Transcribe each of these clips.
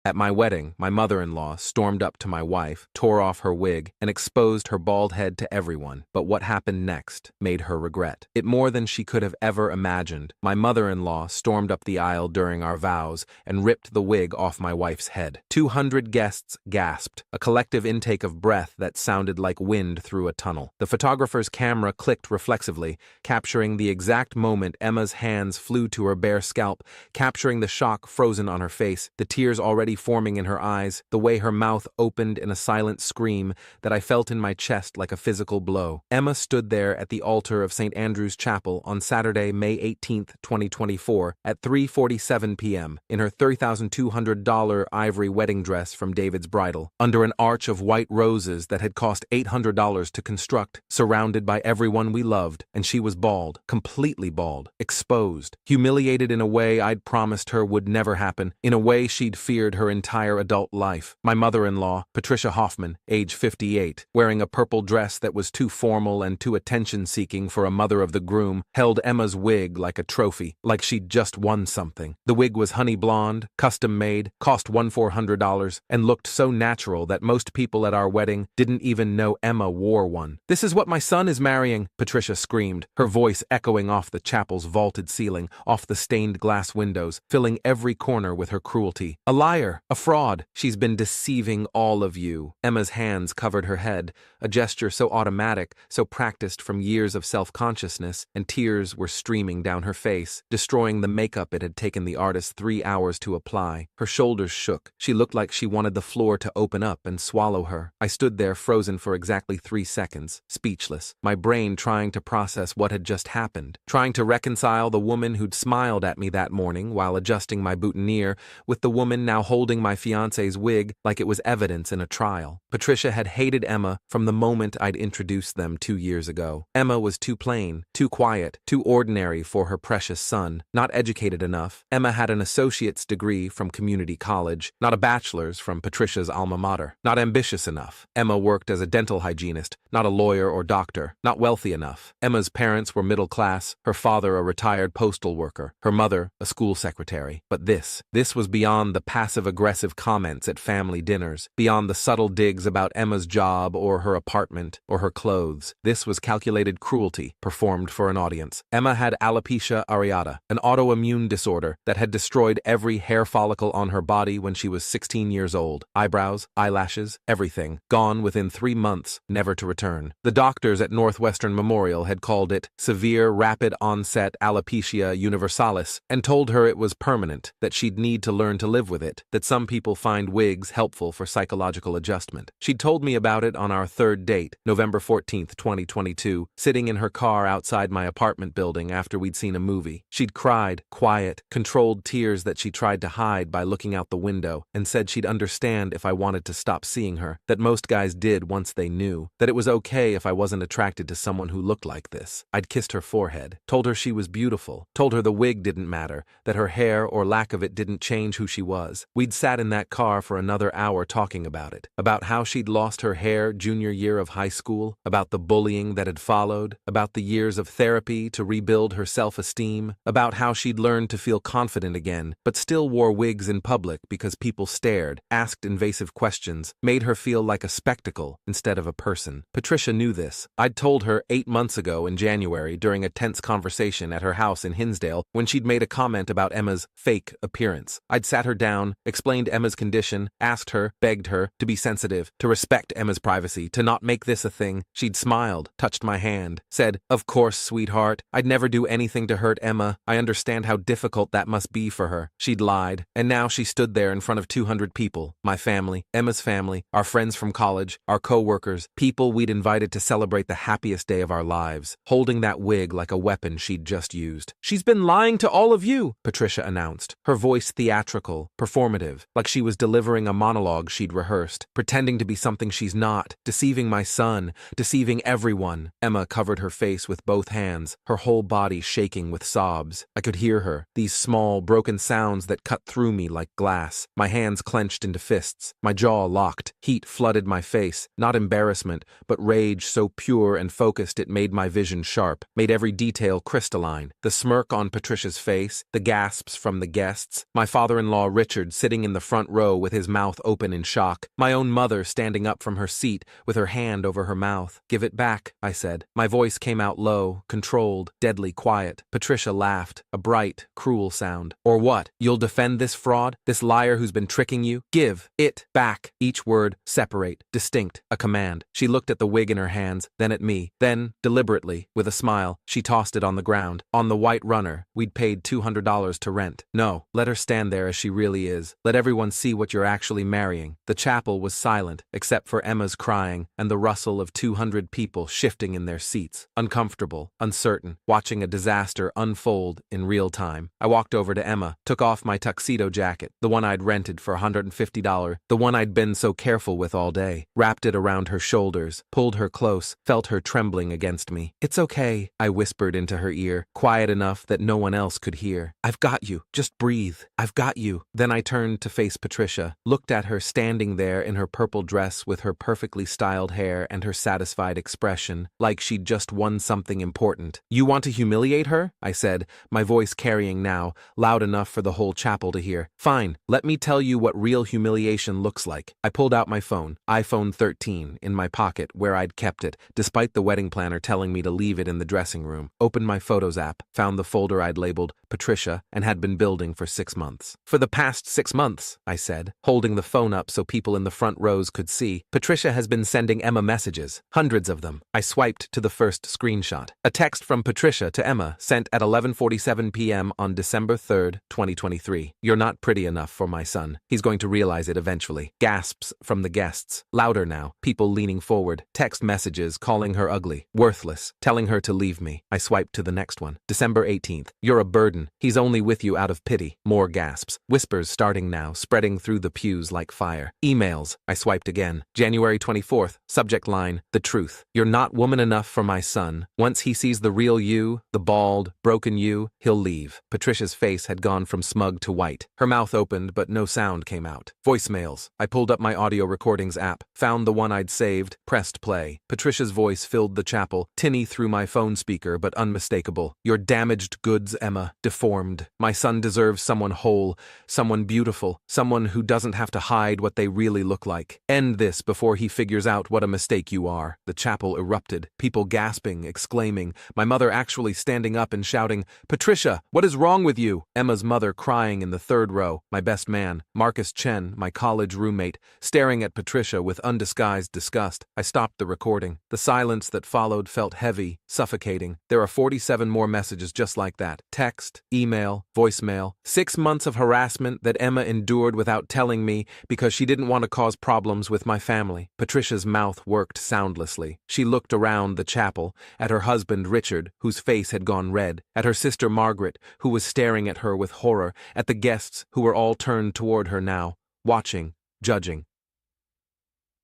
At my wedding, my mother-in-law stormed up to my wife, tore off her wig, and exposed her bald head to everyone. But what happened next made her regret it more than she could have ever imagined. My mother-in-law stormed up the aisle during our vows and ripped the wig off my wife's head. 200 guests gasped, a collective intake of breath that sounded like wind through a tunnel. The photographer's camera clicked reflexively, capturing the exact moment Emma's hands flew to her bare scalp, capturing the shock frozen on her face, the tears already forming in her eyes, the way her mouth opened in a silent scream that I felt in my chest like a physical blow. Emma stood there at the altar of St. Andrew's Chapel on Saturday, May 18, 2024, at 3:47 p.m. in her $30,200 ivory wedding dress from David's Bridal, under an arch of white roses that had cost $800 to construct, surrounded by everyone we loved, and she was bald, completely bald, exposed, humiliated in a way I'd promised her would never happen, in a way she'd feared her entire adult life. My mother-in-law, Patricia Hoffman, age 58, wearing a purple dress that was too formal and too attention-seeking for a mother of the groom, held Emma's wig like a trophy, like she'd just won something. The wig was honey blonde, custom-made, cost $1,400, and looked so natural that most people at our wedding didn't even know Emma wore one. "This is what my son is marrying," Patricia screamed, her voice echoing off the chapel's vaulted ceiling, off the stained glass windows, filling every corner with her cruelty. "A liar, a fraud. She's been deceiving all of you." Emma's hands covered her head, a gesture so automatic, so practiced from years of self-consciousness, and tears were streaming down her face, destroying the makeup it had taken the artist 3 hours to apply. Her shoulders shook. She looked like she wanted the floor to open up and swallow her. I stood there frozen for exactly 3 seconds, speechless, my brain trying to process what had just happened, trying to reconcile the woman who'd smiled at me that morning while adjusting my boutonniere with the woman now holding my fiancé's wig like it was evidence in a trial. Patricia had hated Emma from the moment I'd introduced them 2 years ago. Emma was too plain, too quiet, too ordinary for her precious son, not educated enough. Emma had an associate's degree from community college, not a bachelor's from Patricia's alma mater. Not ambitious enough. Emma worked as a dental hygienist, not a lawyer or doctor. Not wealthy enough. Emma's parents were middle class, her father a retired postal worker, her mother a school secretary. But this was beyond the passive-aggressive comments at family dinners, beyond the subtle digs about Emma's job or her apartment or her clothes. This was calculated cruelty, performed for an audience. Emma had alopecia areata, an autoimmune disorder that had destroyed every hair follicle on her body when she was 16 years old. Eyebrows, eyelashes, everything, gone within 3 months, never to return. The doctors at Northwestern Memorial had called it severe rapid-onset alopecia universalis and told her it was permanent, that she'd need to learn to live with it, that some people find wigs helpful for psychological adjustment. She'd told me about it on our 3rd date, November 14th, 2022, sitting in her car outside my apartment building after we'd seen a movie. She'd cried, quiet, controlled tears that she tried to hide by looking out the window, and said she'd understand if I wanted to stop seeing her, that most guys did once they knew, that it was okay if I wasn't attracted to someone who looked like this. I'd kissed her forehead, told her she was beautiful, told her the wig didn't matter, that her hair or lack of it didn't change who she was. We'd sat in that car for another hour talking about it, about how she'd lost her hair junior year of high school, about the bullying that had followed, about the years of therapy to rebuild her self-esteem, about how she'd learned to feel confident again, but still wore wigs in public because people stared, asked invasive questions, made her feel like a spectacle instead of a person. Patricia knew this. I'd told her 8 months ago in January during a tense conversation at her house in Hinsdale when she'd made a comment about Emma's fake appearance. I'd sat her down, explained Emma's condition, asked her, begged her to be sensitive, to respect Emma's privacy, to not make this a thing. She'd smiled, touched my hand, said, "Of course, sweetheart, I'd never do anything to hurt Emma. I understand how difficult that must be for her." She'd lied, and now she stood there in front of 200 people, my family, Emma's family, our friends from college, our co-workers, people we'd invited to celebrate the happiest day of our lives, holding that wig like a weapon she'd just used. "She's been lying to all of you," Patricia announced, her voice theatrical, performative, like she was delivering a monologue she'd rehearsed, pretending to be something she's not, deceiving my son, deceiving everyone. Emma covered her face with both hands, her whole body shaking with sobs. I could hear her, these small, broken sounds that cut through me like glass. My hands clenched into fists, my jaw locked. Heat flooded my face, not embarrassment, but rage so pure and focused it made my vision sharp, made every detail crystalline. The smirk on Patricia's face, the gasps from the guests, my father-in-law Richard sitting sitting in the front row with his mouth open in shock. My own mother standing up from her seat with her hand over her mouth. "Give it back," I said. My voice came out low, controlled, deadly quiet. Patricia laughed, a bright, cruel sound. "Or what? You'll defend this fraud? This liar who's been tricking you? Give it back." Each word separate, distinct, a command. She looked at the wig in her hands, then at me. Then, deliberately, with a smile, she tossed it on the ground. "On the white runner we'd paid $200 to rent. No, let her stand there as she really is. Let everyone see what you're actually marrying." The chapel was silent, except for Emma's crying and the rustle of 200 people shifting in their seats, uncomfortable, uncertain, watching a disaster unfold in real time. I walked over to Emma, took off my tuxedo jacket, the one I'd rented for $150, the one I'd been so careful with all day, wrapped it around her shoulders, pulled her close, felt her trembling against me. "It's okay," I whispered into her ear, quiet enough that no one else could hear. "I've got you. Just breathe. I've got you." Then I turned to face Patricia, looked at her standing there in her purple dress with her perfectly styled hair and her satisfied expression, like she'd just won something important. "You want to humiliate her?" I said, my voice carrying now, loud enough for the whole chapel to hear. "Fine, let me tell you what real humiliation looks like." I pulled out my phone, iPhone 13, in my pocket where I'd kept it, despite the wedding planner telling me to leave it in the dressing room. Opened my Photos app, found the folder I'd labeled Patricia and had been building for 6 months. "For the past 6 months," I said, holding the phone up so people in the front rows could see, "Patricia has been sending Emma messages, hundreds of them." I swiped to the first screenshot. A text from Patricia to Emma, sent at 11:47 p.m. on December 3rd, 2023. "You're not pretty enough for my son. He's going to realize it eventually." Gasps from the guests. Louder now, people leaning forward. Text messages calling her ugly, worthless, telling her to leave me. I swiped to the next one. December 18th. "You're a burden. He's only with you out of pity." More gasps. Whispers starting now, spreading through the pews like fire. Emails. I swiped again. January 24th. Subject line, "The truth. You're not woman enough for my son. Once he sees the real you, the bald, broken you, he'll leave." Patricia's face had gone from smug to white. Her mouth opened, but no sound came out. Voicemails. I pulled up my audio recordings app, found the one I'd saved, pressed play. Patricia's voice filled the chapel, tinny through my phone speaker, but unmistakable. "You're damaged goods, Emma. Deformed. My son deserves someone whole, someone beautiful, someone who doesn't have to hide what they really look like. End this before he figures out what a mistake you are." The chapel erupted, people gasping, exclaiming, my mother actually standing up and shouting, "Patricia, what is wrong with you?" Emma's mother crying in the third row, my best man, Marcus Chen, my college roommate, staring at Patricia with undisguised disgust. I stopped the recording. The silence that followed felt heavy, suffocating. There are 47 more messages just like that. Text, email, voicemail. 6 months of harassment that Emma endured without telling me because she didn't want to cause problems with my family. Patricia's mouth worked soundlessly. She looked around the chapel, at her husband Richard, whose face had gone red, at her sister Margaret, who was staring at her with horror, at the guests who were all turned toward her now, watching, judging.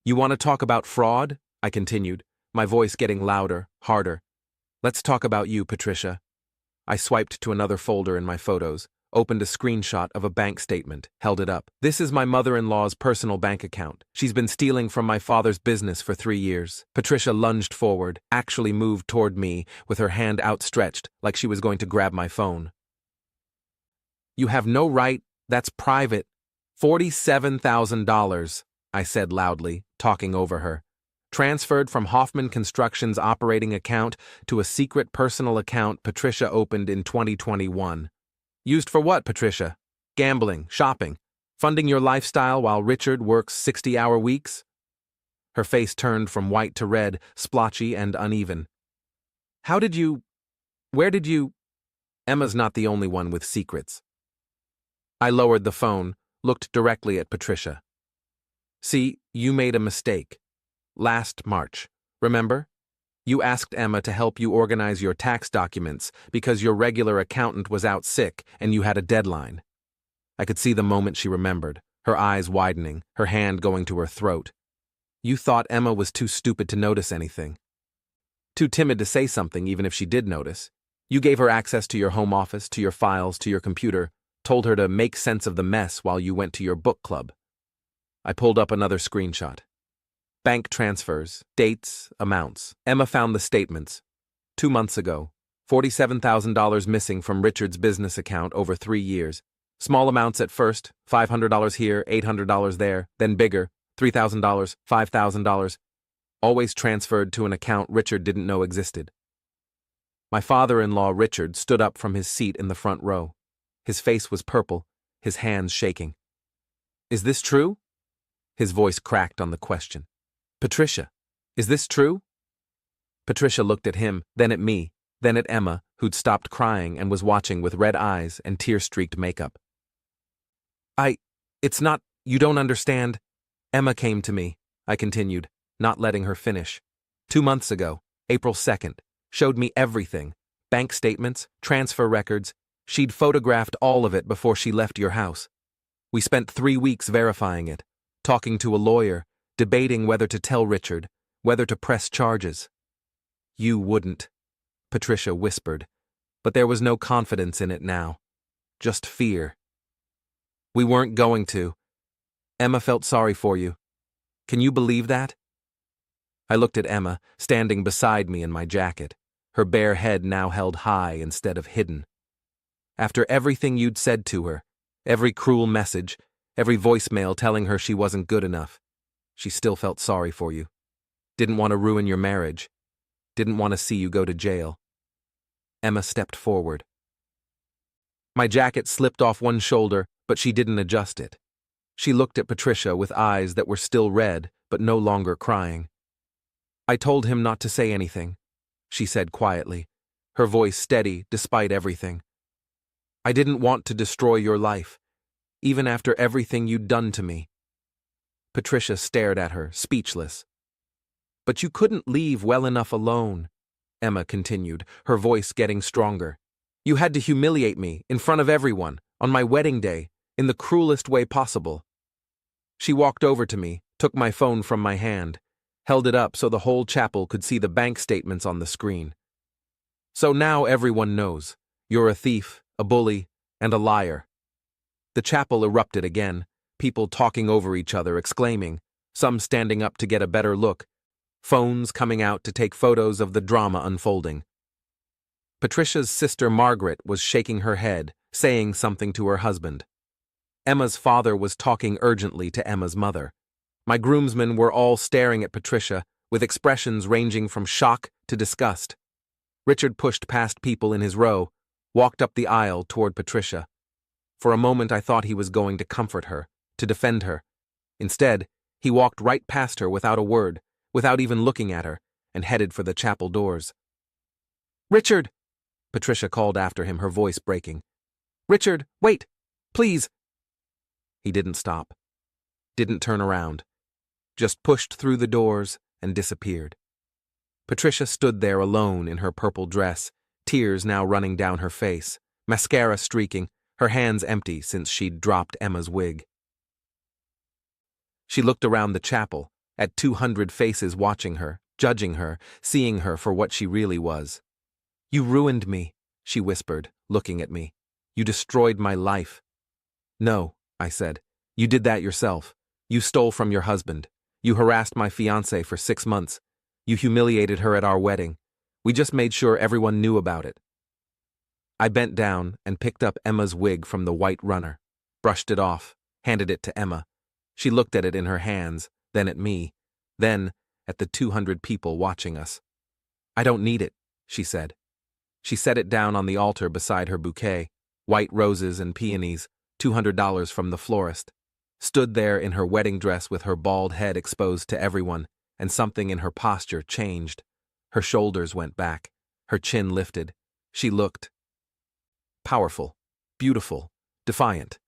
"You want to talk about fraud?" I continued, my voice getting louder, harder. "Let's talk about you, Patricia." I swiped to another folder in my photos, opened a screenshot of a bank statement, held it up. "This is my mother-in-law's personal bank account. She's been stealing from my father's business for 3 years. Patricia lunged forward, actually moved toward me, with her hand outstretched, like she was going to grab my phone. "You have no right, that's private. $47,000, I said loudly, talking over her. "Transferred from Hoffman Construction's operating account to a secret personal account Patricia opened in 2021. Used for what, Patricia? Gambling, shopping, funding your lifestyle while Richard works 60-hour weeks?" Her face turned from white to red, splotchy and uneven. Where did you? Emma's not the only one with secrets. I lowered the phone, looked directly at Patricia. "See, you made a mistake. Last March, remember? You asked Emma to help you organize your tax documents because your regular accountant was out sick and you had a deadline." I could see the moment she remembered, her eyes widening, her hand going to her throat. "You thought Emma was too stupid to notice anything. Too timid to say something even if she did notice. You gave her access to your home office, to your files, to your computer, told her to make sense of the mess while you went to your book club." I pulled up another screenshot. Bank transfers, dates, amounts. Emma found the statements. 2 months ago, $47,000 missing from Richard's business account over 3 years. Small amounts at first, $500 here, $800 there, then bigger, $3,000, $5,000, always transferred to an account Richard didn't know existed. My father-in-law, Richard, stood up from his seat in the front row. His face was purple, his hands shaking. Is this true? His voice cracked on the question. Patricia, is this true? Patricia looked at him, then at me, then at Emma, who'd stopped crying and was watching with red eyes and tear-streaked makeup. It's not, you don't understand. Emma came to me, I continued, not letting her finish. 2 months ago, April 2nd, showed me everything. Bank statements, transfer records. She'd photographed all of it before she left your house. We spent 3 weeks verifying it, talking to a lawyer, debating whether to tell Richard, whether to press charges. You wouldn't, Patricia whispered, but there was no confidence in it now. Just fear. We weren't going to. Emma felt sorry for you. Can you believe that? I looked at Emma, standing beside me in my jacket, her bare head now held high instead of hidden. After everything you'd said to her, every cruel message, every voicemail telling her she wasn't good enough, she still felt sorry for you. Didn't want to ruin your marriage. Didn't want to see you go to jail. Emma stepped forward. My jacket slipped off one shoulder, but she didn't adjust it. She looked at Patricia with eyes that were still red, but no longer crying. I told him not to say anything, she said quietly, her voice steady despite everything. I didn't want to destroy your life, even after everything you'd done to me. Patricia stared at her, speechless. But you couldn't leave well enough alone, Emma continued, her voice getting stronger. You had to humiliate me, in front of everyone, on my wedding day, in the cruelest way possible. She walked over to me, took my phone from my hand, held it up so the whole chapel could see the bank statements on the screen. So now everyone knows. You're a thief, a bully, and a liar. The chapel erupted again, people talking over each other, exclaiming, some standing up to get a better look, phones coming out to take photos of the drama unfolding. Patricia's sister Margaret was shaking her head, saying something to her husband. Emma's father was talking urgently to Emma's mother. My groomsmen were all staring at Patricia, with expressions ranging from shock to disgust. Richard pushed past people in his row, walked up the aisle toward Patricia. For a moment I thought he was going to comfort her, to defend her. Instead, he walked right past her without a word, without even looking at her, and headed for the chapel doors. Richard! Patricia called after him, her voice breaking. Richard, wait! Please! He didn't stop. Didn't turn around. Just pushed through the doors and disappeared. Patricia stood there alone in her purple dress, tears now running down her face, mascara streaking, her hands empty since she'd dropped Emma's wig. She looked around the chapel, at 200 faces watching her, judging her, seeing her for what she really was. You ruined me, she whispered, looking at me. You destroyed my life. No, I said. You did that yourself. You stole from your husband. You harassed my fiancée for 6 months. You humiliated her at our wedding. We just made sure everyone knew about it. I bent down and picked up Emma's wig from the white runner, brushed it off, handed it to Emma. She looked at it in her hands, then at me, then at the 200 people watching us. I don't need it, she said. She set it down on the altar beside her bouquet, white roses and peonies, $200 from the florist, stood there in her wedding dress with her bald head exposed to everyone, and something in her posture changed. Her shoulders went back, her chin lifted. She looked powerful, beautiful, defiant.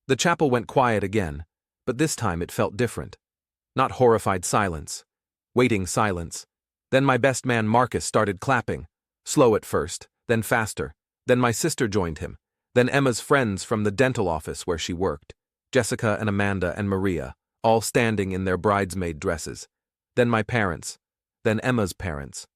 The chapel went quiet again, but this time it felt different. Not horrified silence, waiting silence. Then my best man Marcus started clapping, slow at first, then faster. Then my sister joined him. Then Emma's friends from the dental office where she worked, Jessica and Amanda and Maria, all standing in their bridesmaid dresses. Then my parents. Then Emma's parents.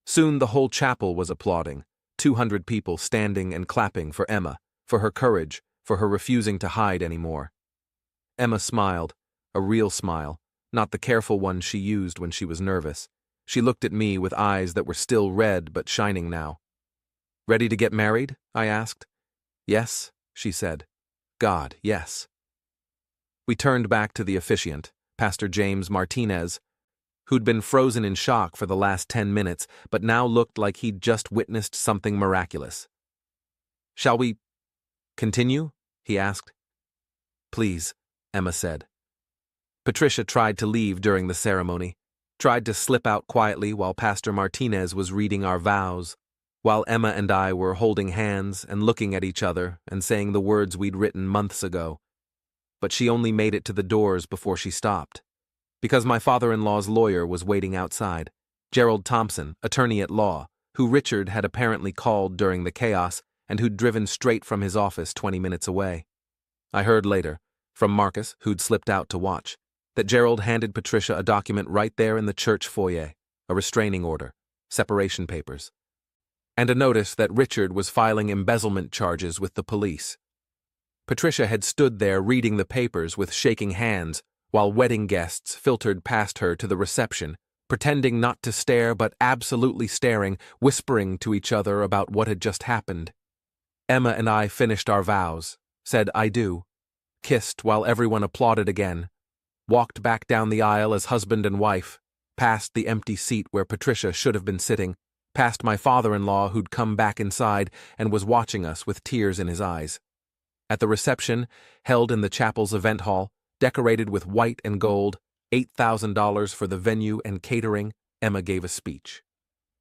Soon the whole chapel was applauding, 200 people standing and clapping for Emma, for her courage, for her refusing to hide anymore. Emma smiled, a real smile, not the careful one she used when she was nervous. She looked at me with eyes that were still red but shining now. Ready to get married? I asked. Yes, she said. God, yes. We turned back to the officiant, Pastor James Martinez, who'd been frozen in shock for the last 10 minutes, but now looked like he'd just witnessed something miraculous. "Shall we continue?" he asked. "Please," Emma said. Patricia tried to leave during the ceremony, tried to slip out quietly while Pastor Martinez was reading our vows, while Emma and I were holding hands and looking at each other and saying the words we'd written months ago. But she only made it to the doors before she stopped, because my father-in-law's lawyer was waiting outside, Gerald Thompson, attorney at law, who Richard had apparently called during the chaos and who'd driven straight from his office 20 minutes away. I heard later, from Marcus, who'd slipped out to watch, that Gerald handed Patricia a document right there in the church foyer, a restraining order, separation papers, and a notice that Richard was filing embezzlement charges with the police. Patricia had stood there reading the papers with shaking hands while wedding guests filtered past her to the reception, pretending not to stare but absolutely staring, whispering to each other about what had just happened. Emma and I finished our vows, said "I do," kissed while everyone applauded again, walked back down the aisle as husband and wife, past the empty seat where Patricia should have been sitting, past my father-in-law who'd come back inside and was watching us with tears in his eyes. At the reception, held in the chapel's event hall, decorated with white and gold, $8,000 for the venue and catering, Emma gave a speech.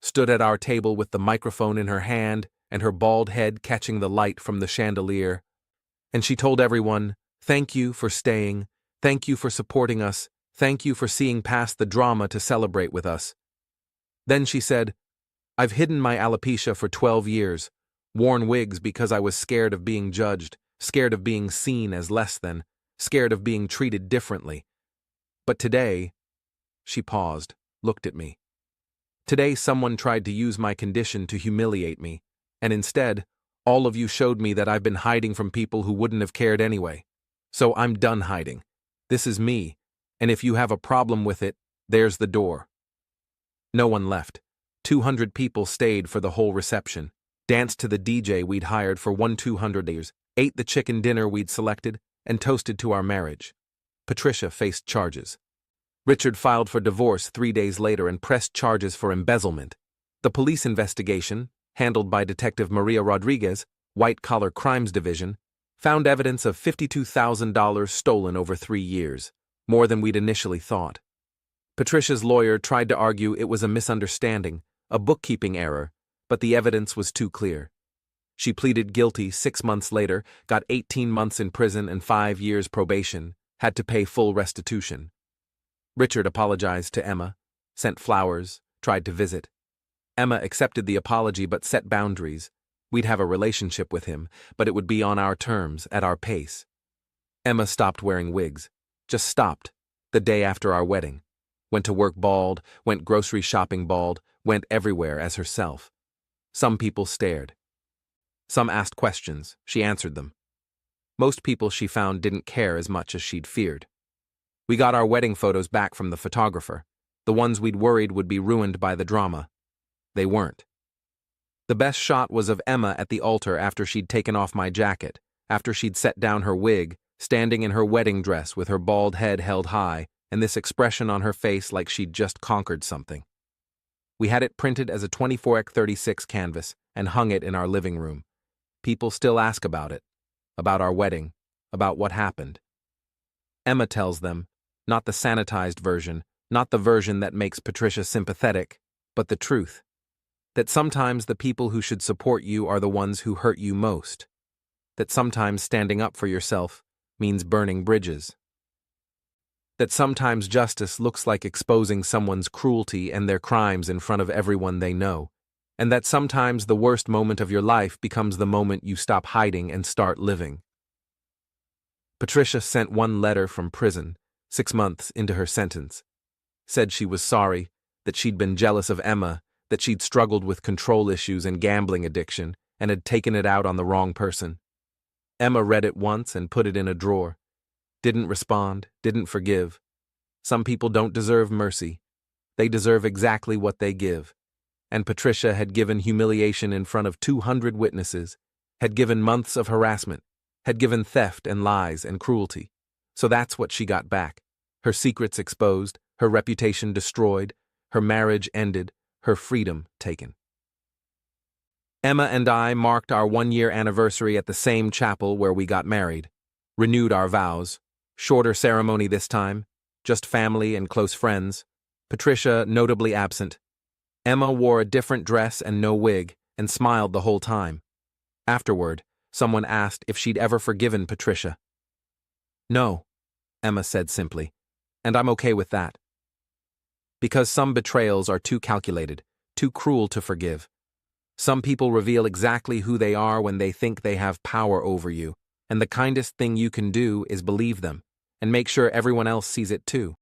Stood at our table with the microphone in her hand and her bald head catching the light from the chandelier, and she told everyone, "Thank you for staying, thank you for supporting us, thank you for seeing past the drama to celebrate with us." Then she said, "I've hidden my alopecia for 12 years, worn wigs because I was scared of being judged, scared of being seen as less than, scared of being treated differently. But today," she paused, looked at me. "Today someone tried to use my condition to humiliate me, and instead, all of you showed me that I've been hiding from people who wouldn't have cared anyway. So I'm done hiding. This is me, and if you have a problem with it, there's the door." No one left. 200 people stayed for the whole reception, danced to the DJ we'd hired for 200 days, ate the chicken dinner we'd selected, and toasted to our marriage. Patricia faced charges. Richard filed for divorce 3 days later and pressed charges for embezzlement. The police investigation, handled by Detective Maria Rodriguez, White Collar Crimes Division, found evidence of $52,000 stolen over 3 years, more than we'd initially thought. Patricia's lawyer tried to argue it was a misunderstanding, a bookkeeping error, but the evidence was too clear. She pleaded guilty 6 months later, got 18 months in prison and 5 years probation, had to pay full restitution. Richard apologized to Emma, sent flowers, tried to visit. Emma accepted the apology but set boundaries. We'd have a relationship with him, but it would be on our terms, at our pace. Emma stopped wearing wigs. Just stopped, the day after our wedding. Went to work bald, went grocery shopping bald, went everywhere as herself. Some people stared. Some asked questions, she answered them. Most people she found didn't care as much as she'd feared. We got our wedding photos back from the photographer, the ones we'd worried would be ruined by the drama. They weren't. The best shot was of Emma at the altar after she'd taken off my jacket, after she'd set down her wig, standing in her wedding dress with her bald head held high, and this expression on her face like she'd just conquered something. We had it printed as a 24x36 canvas and hung it in our living room. People still ask about it, about our wedding, about what happened. Emma tells them, not the sanitized version, not the version that makes Patricia sympathetic, but the truth. That sometimes the people who should support you are the ones who hurt you most. That sometimes standing up for yourself means burning bridges. That sometimes justice looks like exposing someone's cruelty and their crimes in front of everyone they know. And that sometimes the worst moment of your life becomes the moment you stop hiding and start living. Patricia sent one letter from prison, 6 months into her sentence. Said she was sorry, that she'd been jealous of Emma, that she'd struggled with control issues and gambling addiction, and had taken it out on the wrong person. Emma read it once and put it in a drawer. Didn't respond, didn't forgive. Some people don't deserve mercy. They deserve exactly what they give. And Patricia had given humiliation in front of 200 witnesses, had given months of harassment, had given theft and lies and cruelty. So that's what she got back. Her secrets exposed, her reputation destroyed, her marriage ended, her freedom taken. Emma and I marked our 1-year anniversary at the same chapel where we got married, renewed our vows. Shorter ceremony this time, just family and close friends. Patricia notably absent. Emma wore a different dress and no wig, and smiled the whole time. Afterward, someone asked if she'd ever forgiven Patricia. "No," Emma said simply, "and I'm okay with that. Because some betrayals are too calculated, too cruel to forgive. Some people reveal exactly who they are when they think they have power over you, and the kindest thing you can do is believe them, and make sure everyone else sees it too."